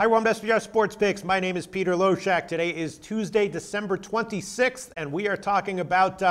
Hi, welcome to SBR Sports Picks. My name is Peter Loshak. Today is Tuesday, December 26th, and we are talking about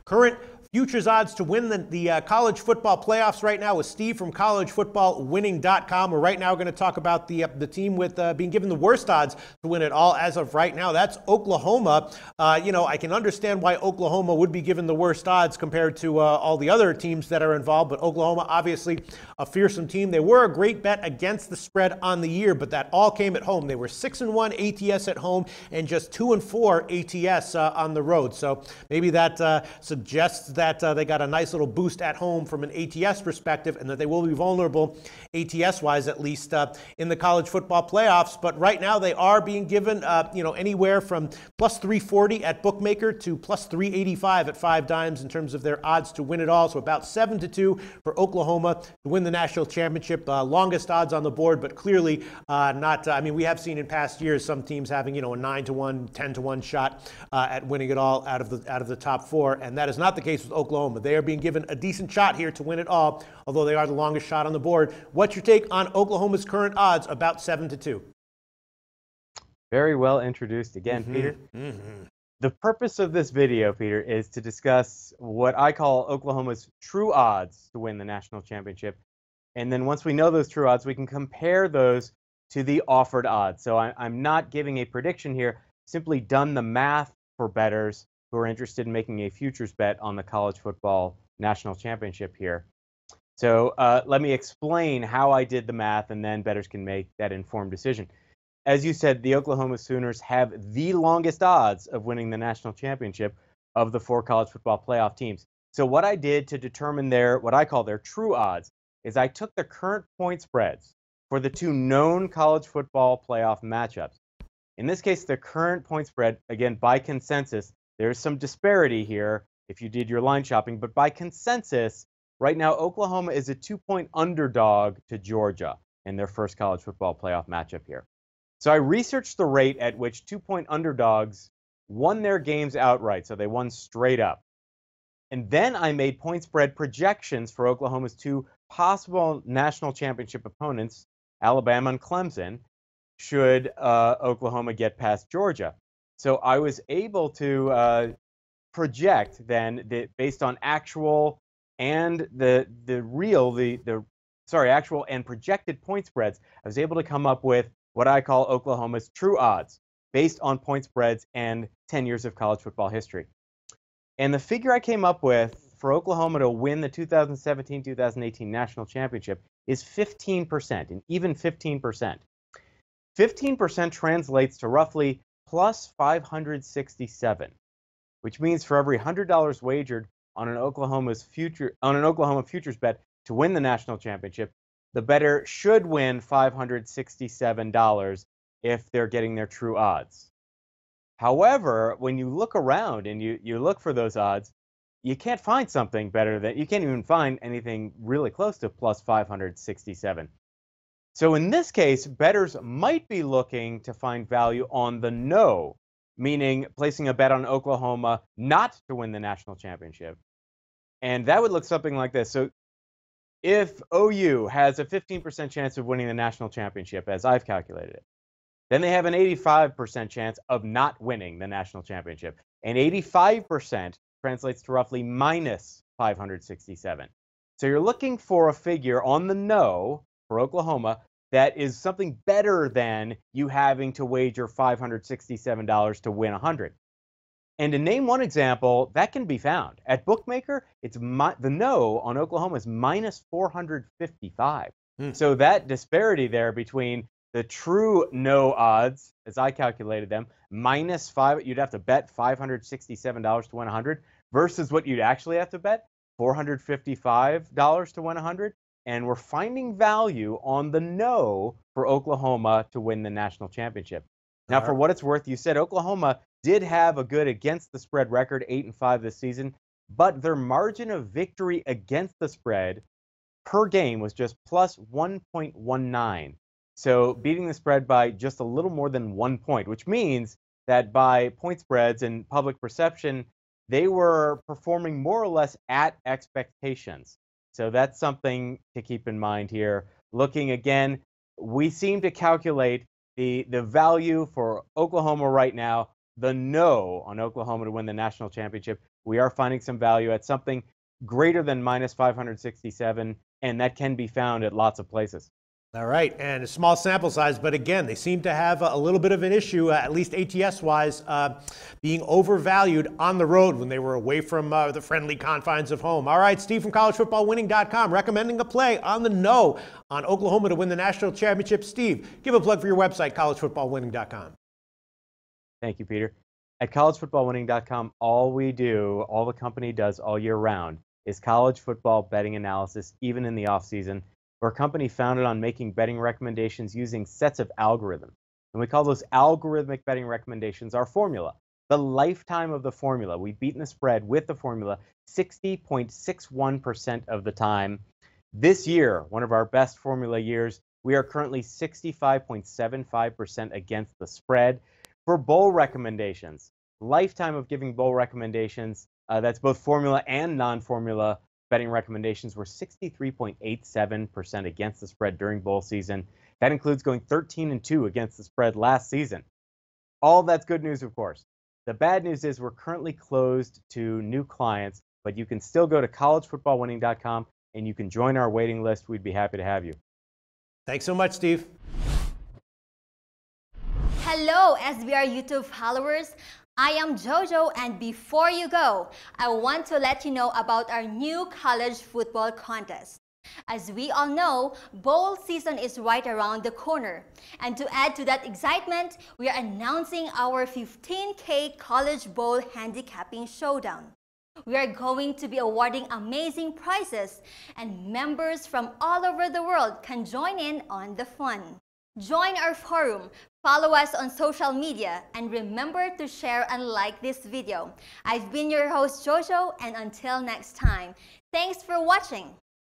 current futures odds to win the college football playoffs right now with Steve from collegefootballwinning.com. We're right now going to talk about the team with being given the worst odds to win it all as of right now. That's Oklahoma. I can understand why Oklahoma would be given the worst odds compared to all the other teams that are involved, but Oklahoma, obviously a fearsome team. They were a great bet against the spread on the year, but that all came at home. They were 6-1 ATS at home and just 2-4 ATS on the road. So maybe that suggests that they got a nice little boost at home from an ATS perspective, and that they will be vulnerable ATS-wise, at least in the college football playoffs. But right now they are being given anywhere from plus 340 at bookmaker to plus 385 at 5 dimes in terms of their odds to win it all. So about 7-2 for Oklahoma to win the national championship. Longest odds on the board, but clearly not. We have seen in past years some teams having a 9-1, 10-1 shot at winning it all out of the top 4, and that is not the case with Oklahoma. They are being given a decent shot here to win it all, although they are the longest shot on the board. What's your take on Oklahoma's current odds, about 7-2? Very well introduced again, Peter. The purpose of this video, Peter, is to discuss what I call Oklahoma's true odds to win the national championship. And then once we know those true odds, we can compare those to the offered odds. So I'm not giving a prediction here, simply done the math for bettors who are interested in making a futures bet on the college football national championship here. So let me explain how I did the math, and then bettors can make that informed decision. As you said, the Oklahoma Sooners have the longest odds of winning the national championship of the 4 college football playoff teams. So what I did to determine what I call their true odds is I took the current point spreads for the 2 known college football playoff matchups. In this case, the current point spread, again, by consensus, there's some disparity here if you did your line shopping, but by consensus, right now, Oklahoma is a 2-point underdog to Georgia in their first college football playoff matchup here. So I researched the rate at which 2-point underdogs won their games outright, so they won straight up. And then I made point spread projections for Oklahoma's 2 possible national championship opponents, Alabama and Clemson, should Oklahoma get past Georgia. So I was able to project then that based on actual and actual and projected point spreads, I was able to come up with what I call Oklahoma's true odds based on point spreads and 10 years of college football history. And the figure I came up with for Oklahoma to win the 2017-2018 national championship is 15%, an even 15%. 15% translates to roughly plus 567, which means for every $100 wagered on an Oklahoma futures bet to win the national championship, the bettor should win $567 if they're getting their true odds. However, when you look around and you look for those odds, you can't find something better than, you can't even find anything really close to plus 567. So in this case, bettors might be looking to find value on the no, meaning placing a bet on Oklahoma not to win the national championship. And that would look something like this. So if OU has a 15% chance of winning the national championship, as I've calculated it, then they have an 85% chance of not winning the national championship. And 85% translates to roughly minus 567. So you're looking for a figure on the no for Oklahoma that is something better than you having to wager $567 to win 100. And to name one example, that can be found. At Bookmaker, the no on Oklahoma is minus 455. So that disparity there between the true no odds, as I calculated them, minus 5, you'd have to bet $567 to win 100, versus what you'd actually have to bet, $455 to win 100. And we're finding value on the no for Oklahoma to win the national championship. Now, for what it's worth, you said Oklahoma did have a good against the spread record, 8-5 this season, but their margin of victory against the spread per game was just plus 1.19. So beating the spread by just a little more than 1 point, which means that by point spreads and public perception, they were performing more or less at expectations. So that's something to keep in mind here. Looking again, we seem to calculate the value for Oklahoma right now, the no on Oklahoma to win the national championship, we are finding some value at something greater than minus 567, and that can be found at lots of places. All right, and a small sample size, but again, they seem to have a little bit of an issue, at least ATS-wise, being overvalued on the road when they were away from the friendly confines of home. All right, Steve from collegefootballwinning.com recommending a play on the no on Oklahoma to win the national championship. Steve, give a plug for your website, collegefootballwinning.com. Thank you, Peter. At collegefootballwinning.com, all we do, all the company does all year round, is college football betting analysis, even in the off-season. We're a company founded on making betting recommendations using sets of algorithms. And we call those algorithmic betting recommendations our formula. The lifetime of the formula, we've beaten the spread with the formula 60.61% of the time. This year, one of our best formula years, we are currently 65.75% against the spread. For bowl recommendations, lifetime of giving bowl recommendations, that's both formula and non-formula betting recommendations, were 63.87% against the spread during bowl season. That includes going 13-2 against the spread last season. All that's good news, of course. The bad news is we're currently closed to new clients, but you can still go to collegefootballwinning.com and you can join our waiting list. We'd be happy to have you. Thanks so much, Steve. Hello, SBR YouTube followers. I am JoJo, and before you go, I want to let you know about our new college football contest. As we all know, bowl season is right around the corner. And to add to that excitement, we are announcing our 15K College Bowl Handicapping Showdown. We are going to be awarding amazing prizes, and members from all over the world can join in on the fun. Join our forum, follow us on social media, and remember to share and like this video. I've been your host, JoJo, and until next time, thanks for watching.